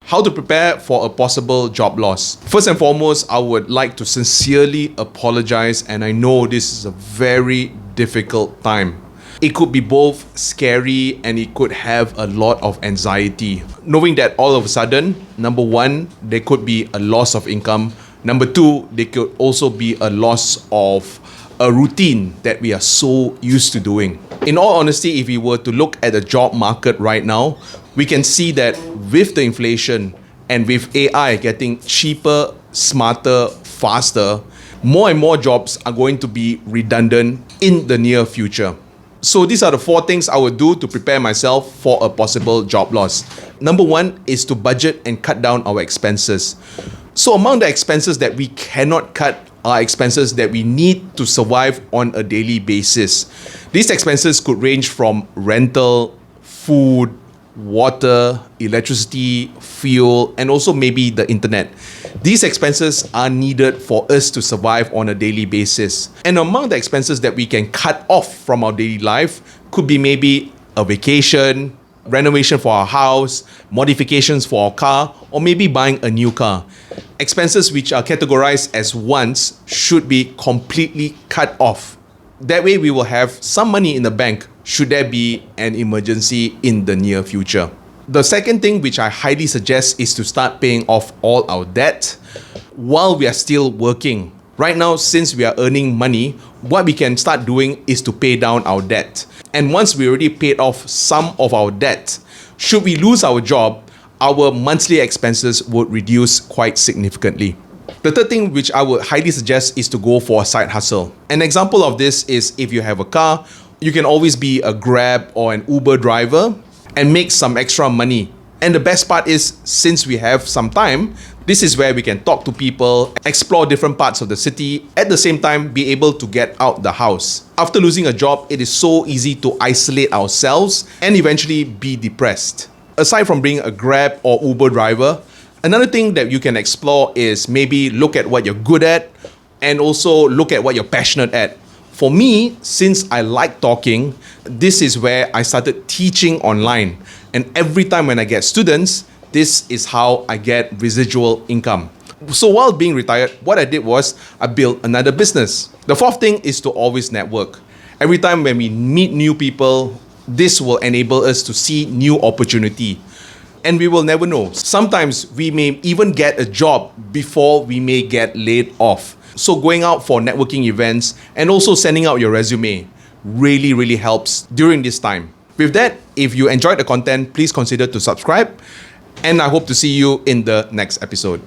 How to prepare for a possible job loss. First and foremost, I would like to sincerely apologize, and I know this is a very difficult time. It could be both scary and it could have a lot of anxiety. Knowing that all of a sudden, number one, there could be a loss of income. Number two, there could also be a loss of a routine that we are so used to doing. In all honesty, if we were to look at the job market right now, we can see that with the inflation and with AI getting cheaper, smarter, faster, more and more jobs are going to be redundant in the near future. So these are the 4 things I would do to prepare myself for a possible job loss. Number 1 is to budget and cut down our expenses. So among the expenses that we cannot cut are expenses that we need to survive on a daily basis. These expenses could range from rental, food, water, electricity, fuel, and also maybe the internet. These expenses are needed for us to survive on a daily basis. And among the expenses that we can cut off from our daily life could be maybe a vacation, renovation for our house, modifications for our car, or maybe buying a new car. Expenses which are categorized as wants should be completely cut off. That way we will have some money in the bank should there be an emergency in the near future. The second thing which I highly suggest is to start paying off all our debt while we are still working. Right now, since we are earning money, what we can start doing is to pay down our debt. And once we already paid off some of our debt, should we lose our job, our monthly expenses would reduce quite significantly. The third thing which I would highly suggest is to go for a side hustle. An example of this is if you have a car, you can always be a Grab or an Uber driver and make some extra money. And the best part is, since we have some time, this is where we can talk to people, explore different parts of the city, at the same time be able to get out the house. After losing a job, it is so easy to isolate ourselves and eventually be depressed. Aside from being a Grab or Uber driver, another thing that you can explore is maybe look at what you're good at and also look at what you're passionate at. For me, since I like talking, this is where I started teaching online. And every time when I get students, this is how I get residual income. So while being retired, what I did was I built another business. The fourth thing is to always network. Every time when we meet new people, this will enable us to see new opportunity. And we will never know. Sometimes we may even get a job before we may get laid off. So going out for networking events and also sending out your resume really helps during this time. With that, if you enjoyed the content, please consider to subscribe. And I hope to see you in the next episode.